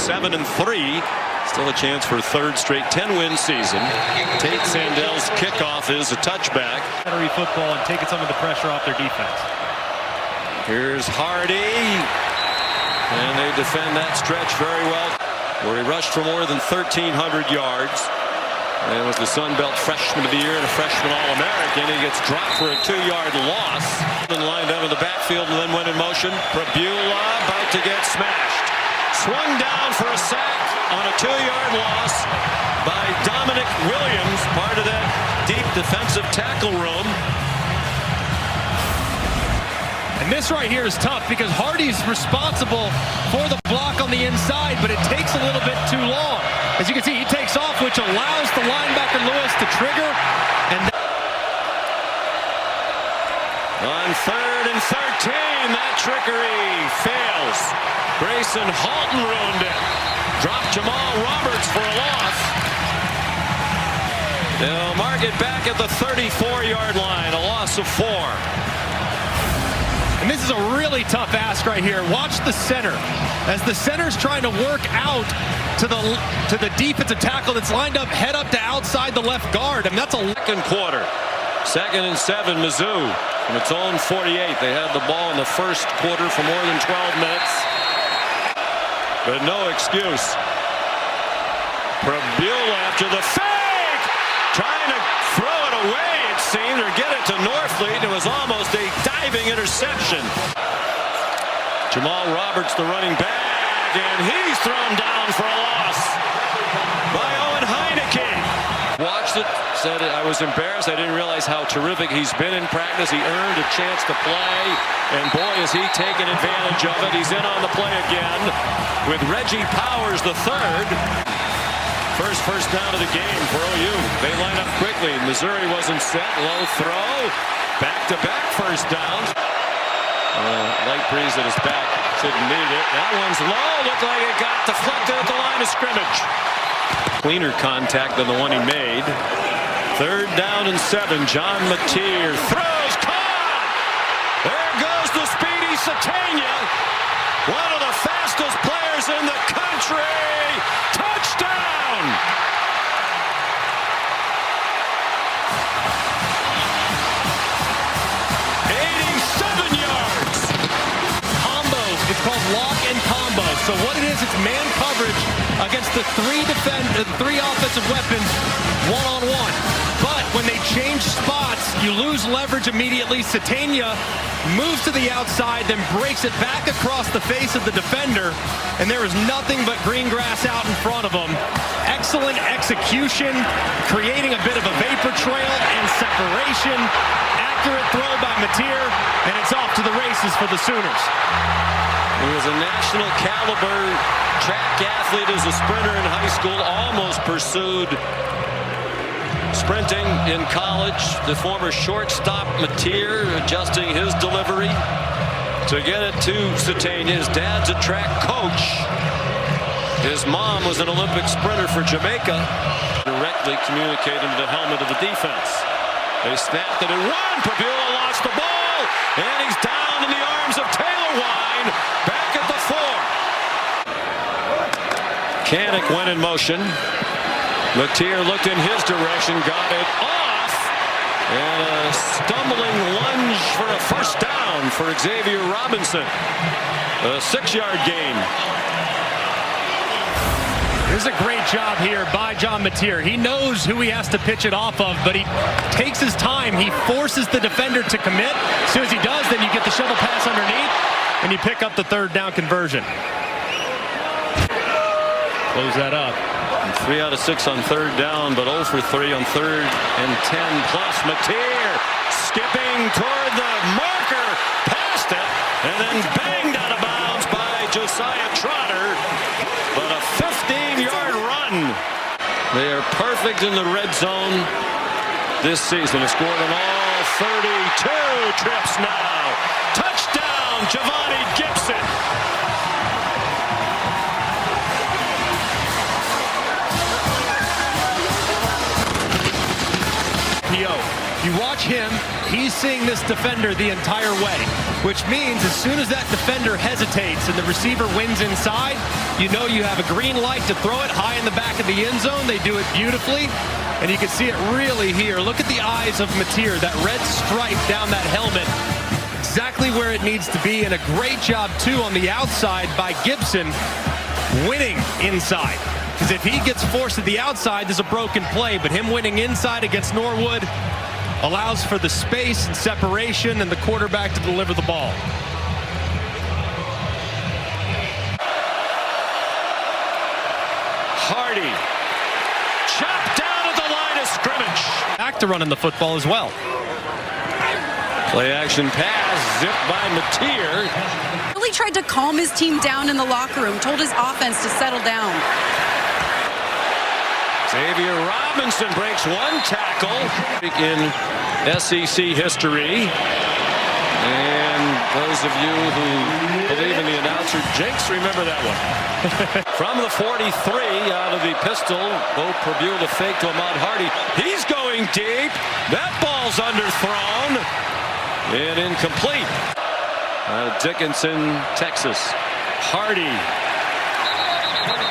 7-3. Still a chance for a third straight 10-win season. Tate Sandell's kickoff is a touchback. Football and taking some of the pressure off their defense. Here's Hardy. And they defend that stretch very well, where he rushed for more than 1,300 yards. And was the Sun Belt Freshman of the Year and a freshman All-American. He gets dropped for a 2-yard loss. And lined up in the backfield and then went in motion. Prabula about to get smashed. Swung down for a sack on a 2-yard loss by Dominic Williams, part of that deep defensive tackle room. And this right here is tough because Hardy's responsible for the block on the inside, but it takes a little bit too long. As you can see, he takes off, which allows the linebacker Lewis to trigger. And on 3rd and 13, that trickery fails. Grayson Halton ruined it. Dropped Jamal Roberts for a loss. They'll mark it back at the 34-yard line, a loss of 4. And this is a really tough ask right here. Watch the center. As the center's trying to work out to the defensive tackle that's lined up, head up to outside the left guard. I mean, that's a second quarter. 2nd and 7, Mizzou from its own 48. They had the ball in the first quarter for more than 12 minutes. But no excuse. Prabula after the fake, trying to throw it away, it seemed, or get it to Norfleet. It was almost a diving interception. Jamal Roberts, the running back, and he's thrown down for a loss by Owen Heineke. Watched it, said I was embarrassed. I didn't realize how terrific he's been in practice. He earned a chance to play, and boy, is he taking advantage of it. He's in on the play again with Reggie Powers, the third. First down of the game for OU. They line up quickly. Missouri wasn't set. Low throw. Back-to-back first downs. Light breeze at his back. Shouldn't need it. That one's low. Looked like it got deflected at the line of scrimmage. Cleaner contact than the one he made. 3rd down and 7. John Mateer throws. Caught! There goes the speedy Sategna. One of the fastest players in the country. Touchdown! it's called lock and combo. So what it is, it's man coverage against the three offensive weapons one-on-one. But when they change spots, you lose leverage immediately. Sategna moves to the outside, then breaks it back across the face of the defender, and there is nothing but green grass out in front of him. Excellent execution, creating a bit of a vapor trail and separation. Accurate throw by Mateer, and it's off to the races for the Sooners. He was a national caliber track athlete as a sprinter in high school, almost pursued sprinting in college. The former shortstop Mateer adjusting his delivery to get it to Sategna. His dad's a track coach. His mom was an Olympic sprinter for Jamaica. Directly communicating to the helmet of the defense. They snapped it and run. Prabula lost the ball, and he's down in the arms of Taylor Wein. Back at the 4. Kanik went in motion. Mateer looked in his direction, got it off, and a stumbling lunge for a first down for Xavier Robinson. A 6-yard gain. This is a great job here by John Mateer. He knows who he has to pitch it off of, but he takes his time. He forces the defender to commit. As soon as he does, then you get the shovel pass underneath, and you pick up the 3rd down conversion. Close that up. 3 out of 6 on 3rd down, but 0 for 3 on 3rd and 10 plus. Mateer skipping toward the marker, past it, and then banged out of bounds by Josiah Trotter. But a 15-yard run. They are perfect in the red zone this season. Has scored on all 32 trips now. Touchdown, Giovanni Gibson. PO. You watch him, he's seeing this defender the entire way, which means as soon as that defender hesitates and the receiver wins inside, you know you have a green light to throw it high in the back of the end zone. They do it beautifully, and you can see it really here. Look at the eyes of Mateer, that red stripe down that helmet, exactly where it needs to be, and a great job, too, on the outside by Gibson, winning inside. Because if he gets forced at the outside, there's a broken play, but him winning inside against Norwood allows for the space and separation and the quarterback to deliver the ball. Hardy, chopped down at the line of scrimmage. Back to running the football as well. Play action pass, zipped by Mateer. Really tried to calm his team down in the locker room, told his offense to settle down. Xavier Robinson breaks one tackle in SEC history. And those of you who believe in the announcer jinx, remember that one. From the 43 out of the pistol, Bo Prabula fake to Ahmad Hardy. He's going deep. That ball's underthrown and incomplete. Out of Dickinson, Texas. Hardy.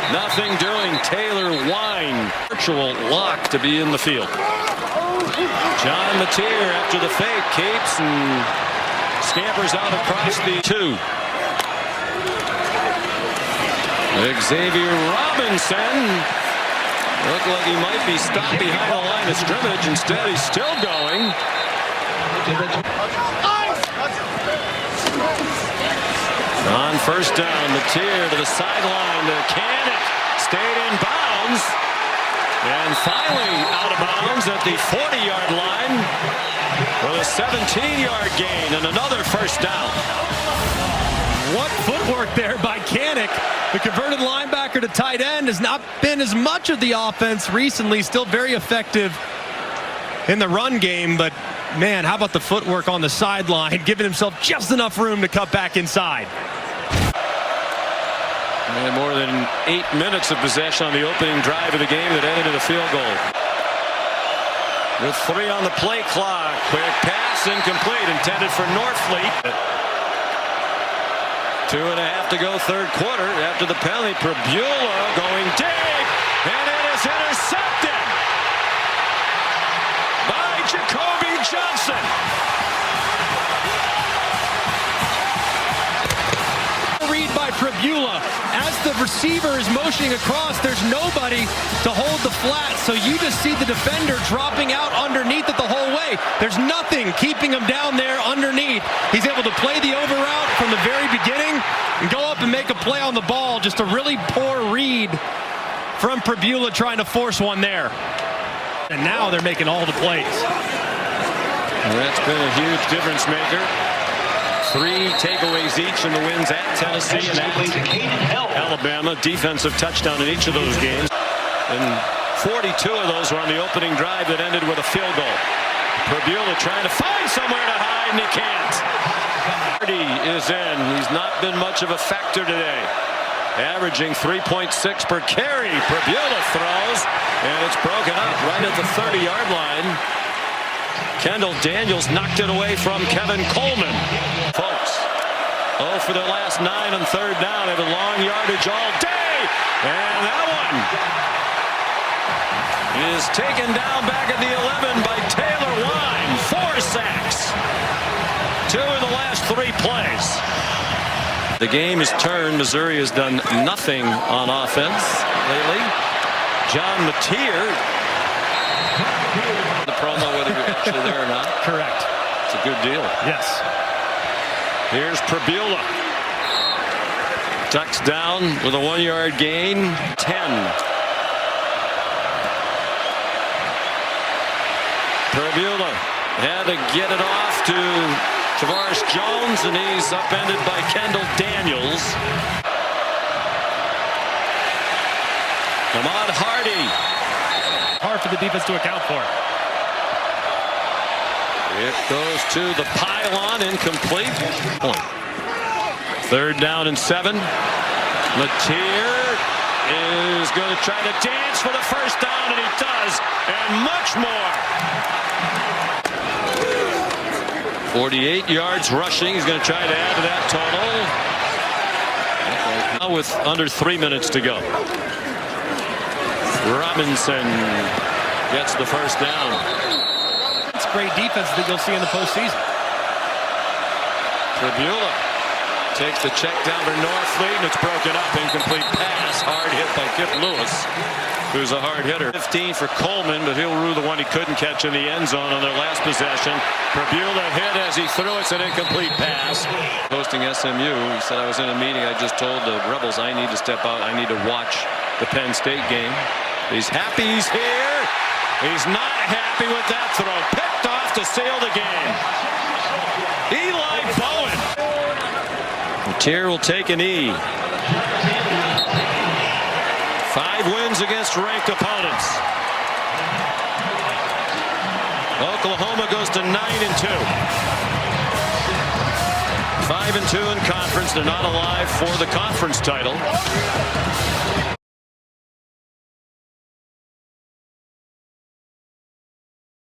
Nothing doing. Taylor Wein. Virtual lock to be in the field. John Mateer after the fake keeps and scampers out across the 2. Xavier Robinson looked like he might be stopped behind the line of scrimmage. Instead, he's still going. On first down, Mateer to the sideline to Cannick. Stayed in bounds. And finally out of bounds at the 40-yard line for a 17-yard gain and another first down. What footwork there by Cannick. The converted linebacker to tight end has not been as much of the offense recently. Still very effective in the run game, but man, how about the footwork on the sideline, giving himself just enough room to cut back inside. And more than 8 minutes of possession on the opening drive of the game that ended in a field goal. With 3 on the play clock. Quick pass incomplete, intended for Norfleet. 2.5 to go, third quarter. After the penalty, Prabula going deep, and it is intercepted by Jacobe Johnson. Read by Prabula. As the receiver is motioning across, there's nobody to hold the flat, so you just see the defender dropping out underneath it the whole way. There's nothing keeping him down there underneath. He's able to play the over route from the very beginning and go up and make a play on the ball. Just a really poor read from Prabula trying to force one there. And now they're making all the plays. And that's been a huge difference maker. 3 takeaways each in the wins at Tennessee and at Alabama. Defensive touchdown in each of those games. And 42 of those were on the opening drive that ended with a field goal. Prabula trying to find somewhere to hide, and he can't. Hardy is in. He's not been much of a factor today. Averaging 3.6 per carry. Prabula throws, and it's broken up right at the 30-yard line. Kendall Daniels knocked it away from Kevin Coleman. Folks, for their last 9 on third down. They have a long yardage all day. And that one is taken down back at the 11 by Taylor Wein. 4 sacks. 2 in the last 3 plays. The game is turned. Missouri has done nothing on offense lately. John Mateer. The promo, whether you're actually there or not. Correct. It's a good deal. Yes. Here's Prabula. Tucks down with a 1-yard gain. 10. Prabula had to get it off to Tavares Jones, and he's upended by Kendall Daniels. Ahmad Hardy. Hard for the defense to account for. It goes to the pylon, incomplete. Third down and 7. Mateer is going to try to dance for the first down, and he does, and much more. 48 yards rushing. He's going to try to add to that total. Now with under 3 minutes to go. Robinson gets the first down. It's great defense that you'll see in the postseason. Tribula takes the check down for Norfleet, and it's broken up. Incomplete pass. Hard hit by Kip Lewis, who's a hard hitter. 15 for Coleman, but he'll rue the one he couldn't catch in the end zone on their last possession. Tribula hit as he threw. It's an incomplete pass. Hosting SMU, he said, I was in a meeting. I just told the Rebels I need to step out. I need to watch the Penn State game. He's happy he's here. He's not happy with that throw. Picked off to seal the game. Eli Bowen. Tier will take an E. 5 wins against ranked opponents. Oklahoma goes to 9-2. 5-2 in conference. They're not alive for the conference title.